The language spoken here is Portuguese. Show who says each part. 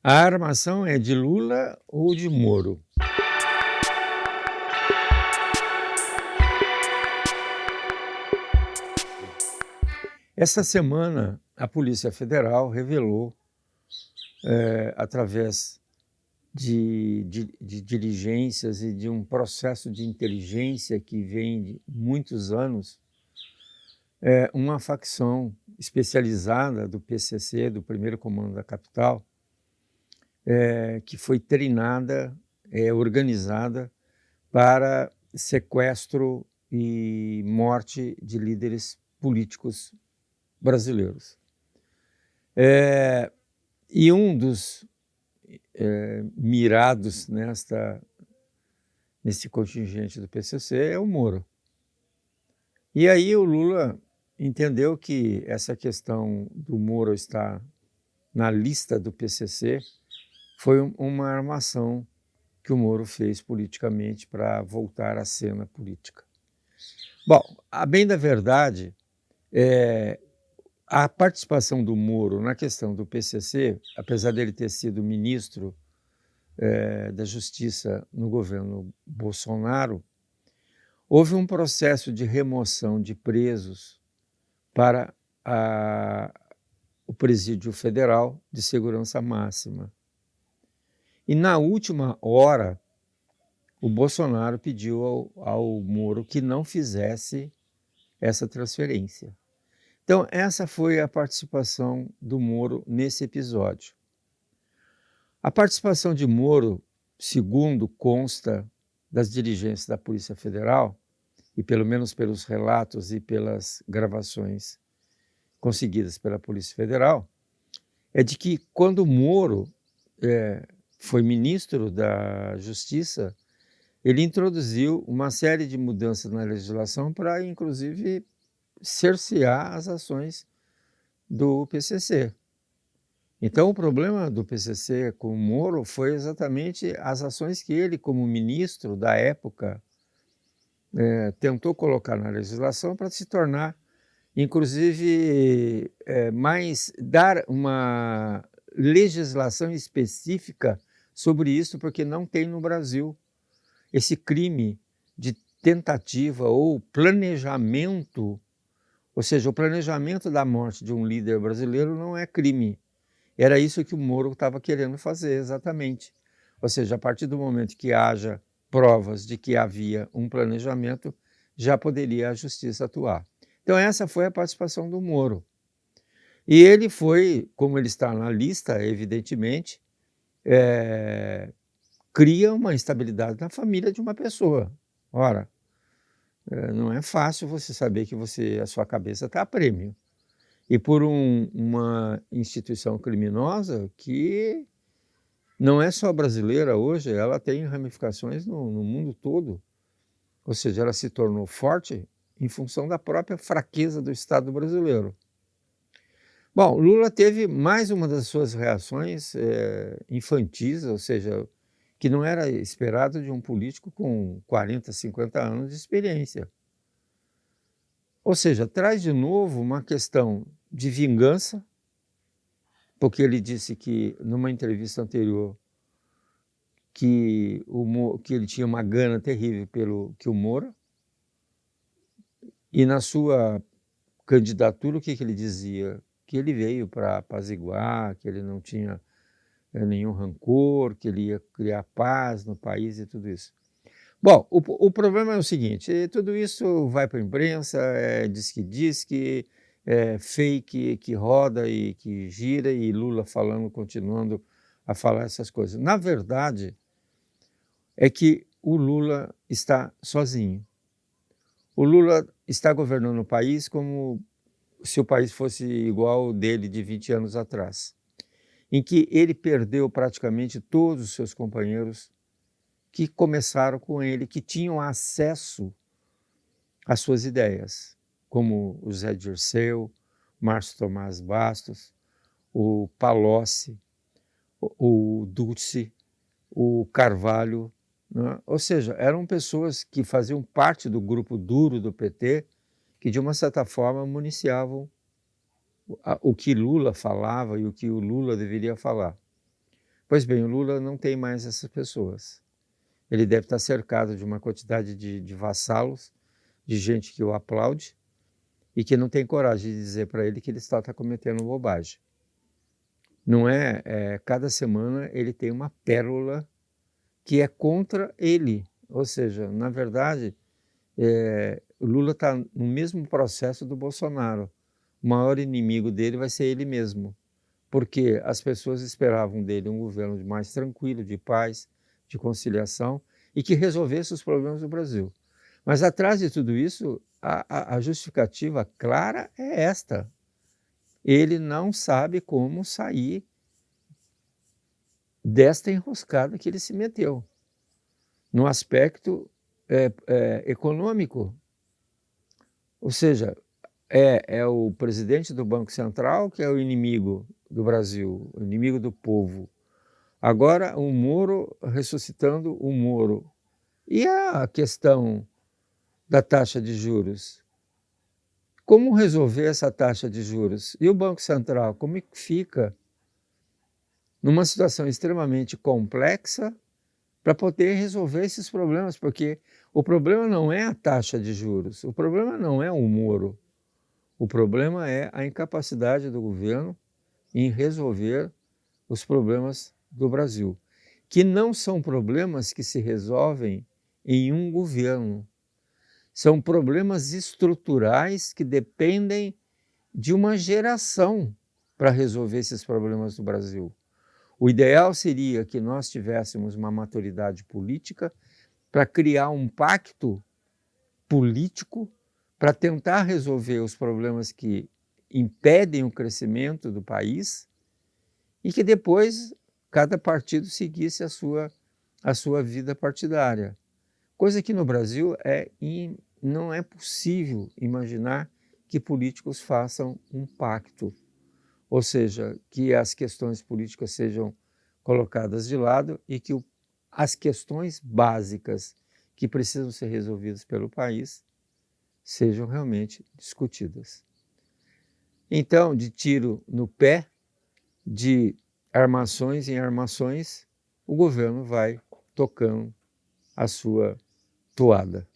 Speaker 1: A armação é de Lula ou de Moro? Essa semana, a Polícia Federal revelou, através de diligências e de um processo de inteligência que vem de muitos anos, uma facção especializada do PCC, do Primeiro Comando da Capital, que foi treinada, organizada para sequestro e morte de líderes políticos brasileiros. E um dos mirados nesse contingente do PCC é o Moro. E aí o Lula entendeu que essa questão do Moro estar na lista do PCC foi uma armação que o Moro fez politicamente para voltar à cena política. Bom, a bem da verdade, a participação do Moro na questão do PCC, apesar dele ter sido ministro da Justiça no governo Bolsonaro, houve um processo de remoção de presos para o Presídio Federal de Segurança Máxima. E na última hora, o Bolsonaro pediu ao Moro que não fizesse essa transferência. Então, essa foi a participação do Moro nesse episódio. A participação de Moro, segundo consta das diligências da Polícia Federal, e pelo menos pelos relatos e pelas gravações conseguidas pela Polícia Federal, é de que quando Moro foi ministro da Justiça, ele introduziu uma série de mudanças na legislação para, inclusive, cercear as ações do PCC. Então, o problema do PCC com o Moro foi exatamente as ações que ele, como ministro da época, tentou colocar na legislação para se tornar, inclusive, dar uma legislação específica sobre isso, porque não tem no Brasil esse crime de tentativa ou planejamento, ou seja, o planejamento da morte de um líder brasileiro não é crime. Era isso que o Moro estava querendo fazer, exatamente. Ou seja, a partir do momento que haja provas de que havia um planejamento, já poderia a justiça atuar. Então, essa foi a participação do Moro. E ele foi, como ele está na lista, evidentemente, cria uma instabilidade na família de uma pessoa. Ora, não é fácil você saber que a sua cabeça está a prêmio. E por uma instituição criminosa que não é só brasileira hoje, ela tem ramificações no mundo todo. Ou seja, ela se tornou forte em função da própria fraqueza do Estado brasileiro. Bom, Lula teve mais uma das suas reações infantis, ou seja, que não era esperado de um político com 40, 50 anos de experiência. Ou seja, traz de novo uma questão de vingança, porque ele disse que, numa entrevista anterior, que ele tinha uma gana terrível pelo que o Moro, e na sua candidatura, o que ele dizia? Que ele veio para apaziguar, que ele não tinha nenhum rancor, que ele ia criar paz no país e tudo isso. Bom, o problema é o seguinte, tudo isso vai para a imprensa, diz que fake, que roda e que gira, e Lula falando, continuando a falar essas coisas. Na verdade, é que o Lula está sozinho. O Lula está governando o país como se o país fosse igual ao dele de 20 anos atrás, em que ele perdeu praticamente todos os seus companheiros que começaram com ele, que tinham acesso às suas ideias, como o Zé Dirceu, Márcio Tomás Bastos, o Palocci, o Ducci, o Carvalho, né? Ou seja, eram pessoas que faziam parte do grupo duro do PT, que de uma certa forma municiavam o que Lula falava e o que o Lula deveria falar. Pois bem, o Lula não tem mais essas pessoas. Ele deve estar cercado de uma quantidade de vassalos, de gente que o aplaude e que não tem coragem de dizer para ele que ele está cometendo bobagem. Não é, cada semana ele tem uma pérola que é contra ele. Ou seja, na verdade, o Lula está no mesmo processo do Bolsonaro. O maior inimigo dele vai ser ele mesmo, porque as pessoas esperavam dele um governo mais tranquilo, de paz, de conciliação e que resolvesse os problemas do Brasil. Mas atrás de tudo isso, a justificativa clara é esta: ele não sabe como sair desta enroscada que ele se meteu, no aspecto econômico. Ou seja, é o presidente do Banco Central que é o inimigo do Brasil, o inimigo do povo. Agora o Moro ressuscitando o Moro. E a questão da taxa de juros? Como resolver essa taxa de juros? E o Banco Central, como é que fica numa situação extremamente complexa para poder resolver esses problemas? Porque o problema não é a taxa de juros, o problema não é o Moro, o problema é a incapacidade do governo em resolver os problemas do Brasil, que não são problemas que se resolvem em um governo. São problemas estruturais que dependem de uma geração para resolver esses problemas do Brasil. O ideal seria que nós tivéssemos uma maturidade política para criar um pacto político para tentar resolver os problemas que impedem o crescimento do país e que depois cada partido seguisse a sua vida partidária. Coisa que no Brasil não é possível imaginar que políticos façam um pacto, ou seja, que as questões políticas sejam colocadas de lado e que as questões básicas que precisam ser resolvidas pelo país sejam realmente discutidas. Então, de tiro no pé, de armações em armações, o governo vai tocando a sua toada.